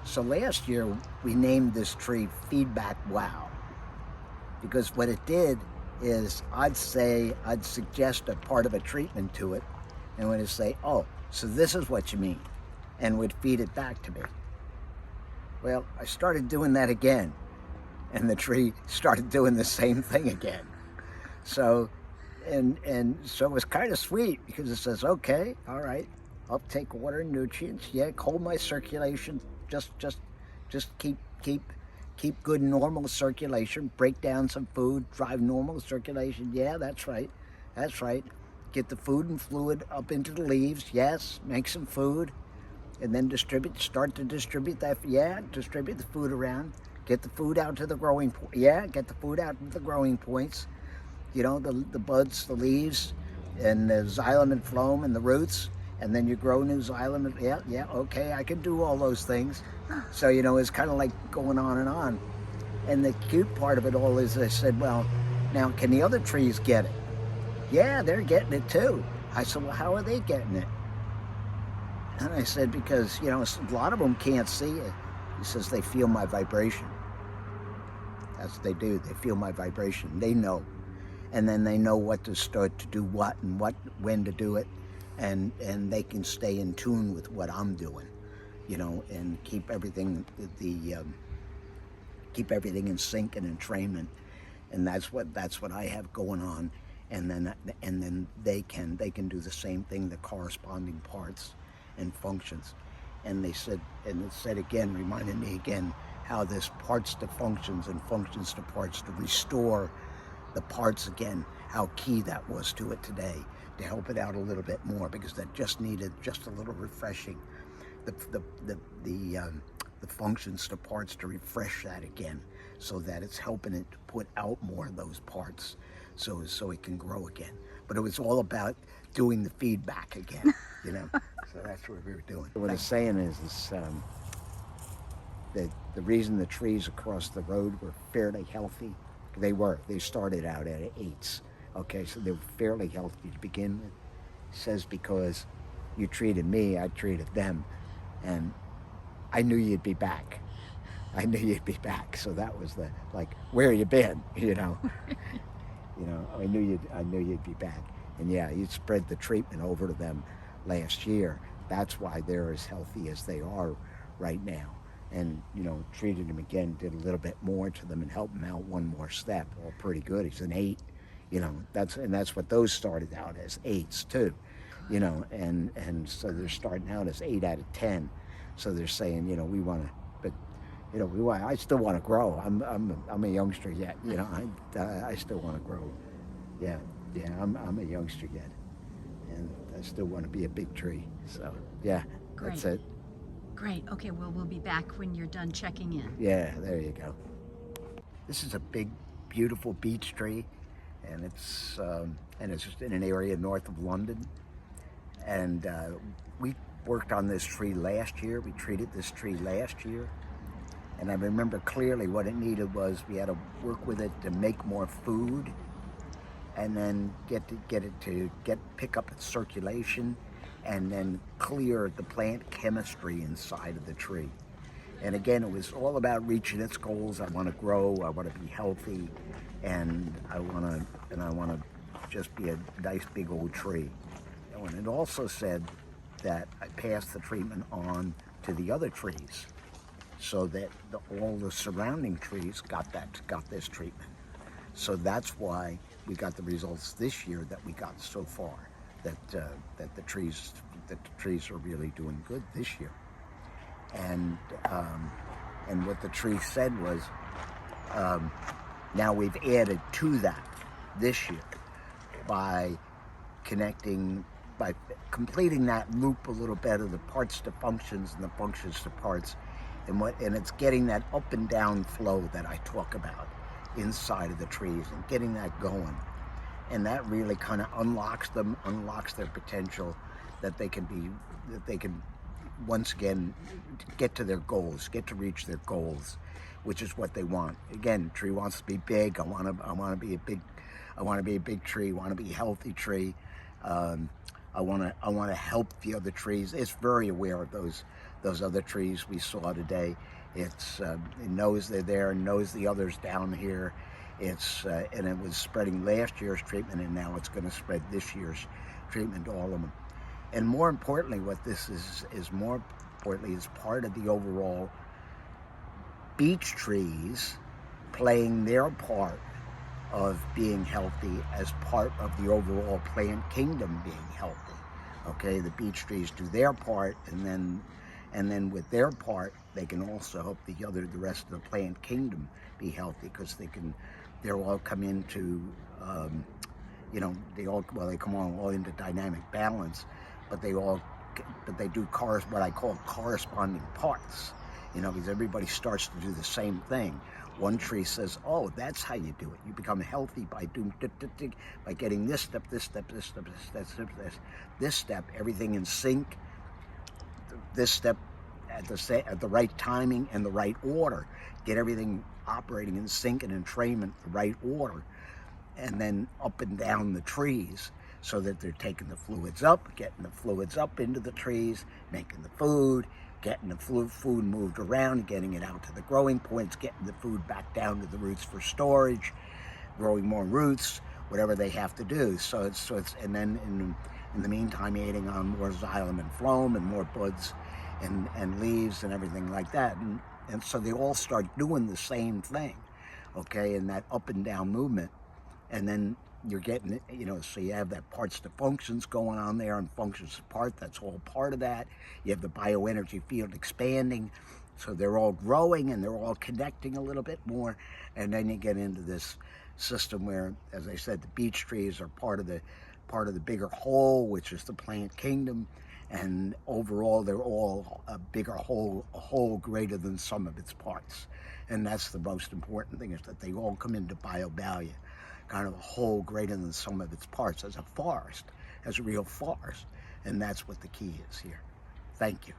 So last year we named this tree Feedback Wow, because what it did is I'd suggest a part of a treatment to it, and it would say, oh, so this is what you mean, and would feed it back to me. Well, I started doing that again, and the tree started doing the same thing again. So, and so it was kind of sweet, because it says, okay, all right, I'll take water and nutrients, yeah, hold my circulation, just keep good normal circulation, break down some food, drive normal circulation, yeah, that's right, get the food and fluid up into the leaves, yes, make some food, and then start to distribute that, yeah, distribute the food around, get the food out to the growing point, yeah, get the food out to the growing points, you know, the buds, the leaves, and the xylem and phloem and the roots, and then you grow new xylem, and yeah, okay, I can do all those things. So, you know, it's kind of like going on and on. And the cute part of it all is I said, well, now can the other trees get it? Yeah, they're getting it too. I said, well, how are they getting it? And I said, because, you know, a lot of them can't see it. He says, they feel my vibration. That's what they do. They feel my vibration. They know. And then they know what to start to do what and when to do it. And they can stay in tune with what I'm doing, you know, and keep everything in sync and entrainment. And that's what I have going on. And then they can do the same thing, the corresponding parts and functions. And it said again, reminded me again, how this parts to functions and functions to parts to restore the parts again, how key that was to it today, to help it out a little bit more, because that just needed just a little refreshing. The functions to parts to refresh that again, so that it's helping it to put out more of those parts, so it can grow again. But it was all about doing the feedback again, you know. So that's what we were doing. What I'm saying is that the reason the trees across the road were fairly healthy, they started out at 8s. Okay, so they were fairly healthy to begin with. Says because you treated me, I treated them, and I knew you'd be back. So that was where you been, you know? You know, I knew you'd be back. And yeah, you spread the treatment over to them last year. That's why they're as healthy as they are right now. And, you know, treated him again, did a little bit more to them and helped him out one more step. All pretty good. He's an 8, you know, that's what those started out as, 8s too, you know, and so they're starting out as 8 out of 10. So they're saying, you know, we want to, but, you know, I still want to grow. I'm a youngster yet, you know, I still want to grow. Yeah, I'm a youngster yet, and I still want to be a big tree. So yeah, Great. That's it. Great. Okay, well, we'll be back when you're done checking in. Yeah, there you go. This is a big, beautiful beech tree, and it's just in an area north of London. And we worked on this tree last year. We treated this tree last year, and I remember clearly what it needed was we had to work with it to make more food, and then pick up its circulation, and then clear the plant chemistry inside of the tree. And again, it was all about reaching its goals. I want to grow, I want to be healthy, and I want to just be a nice big old tree. And it also said that I passed the treatment on to the other trees, so that all the surrounding trees got this treatment. So that's why we got the results this year that we got so far. That the trees are really doing good this year. And what the tree said was, now we've added to that this year by completing that loop a little better, the parts to functions and the functions to parts, and it's getting that up and down flow that I talk about inside of the trees and getting that going. And that really kind of unlocks their potential, that they can once again get to their goals, get to reach their goals, which is what they want. Again, tree wants to be big. I want to be a big tree. I want to be a healthy tree. I want to help the other trees. It's very aware of those other trees we saw today. It knows they're there and knows the others down here. And it was spreading last year's treatment, and now it's going to spread this year's treatment to all of them. And more importantly, what this is more importantly is part of the overall beech trees playing their part of being healthy as part of the overall plant kingdom being healthy. Okay, the beech trees do their part, and then with their part, they can also help the rest of the plant kingdom be healthy, because they're all come into, they come all into dynamic balance, but they do what I call corresponding parts, because everybody starts to do the same thing. One tree says, oh, that's how you do it. You become healthy by getting this step, this step, everything in sync, this step at the right timing and the right order. Get everything operating in sync and entrainment, the right order, and then up and down the trees, so that they're taking the fluids up, getting the fluids up into the trees, making the food, getting the food moved around, getting it out to the growing points, getting the food back down to the roots for storage, growing more roots, whatever they have to do. And then in the meantime, adding on more xylem and phloem and more buds and leaves and everything like that. And so they all start doing the same thing, okay, in that up and down movement. And then you're getting it, so you have that parts to functions going on there, and functions to part, that's all part of that. You have the bioenergy field expanding, so they're all growing and they're all connecting a little bit more. And then you get into this system where, as I said, the beech trees are part of the bigger whole, which is the plant kingdom. And overall, they're all a bigger whole, a whole greater than some of its parts. And that's the most important thing, is that they all come into biovalia, kind of a whole greater than some of its parts, as a forest, as a real forest. And that's what the key is here. Thank you.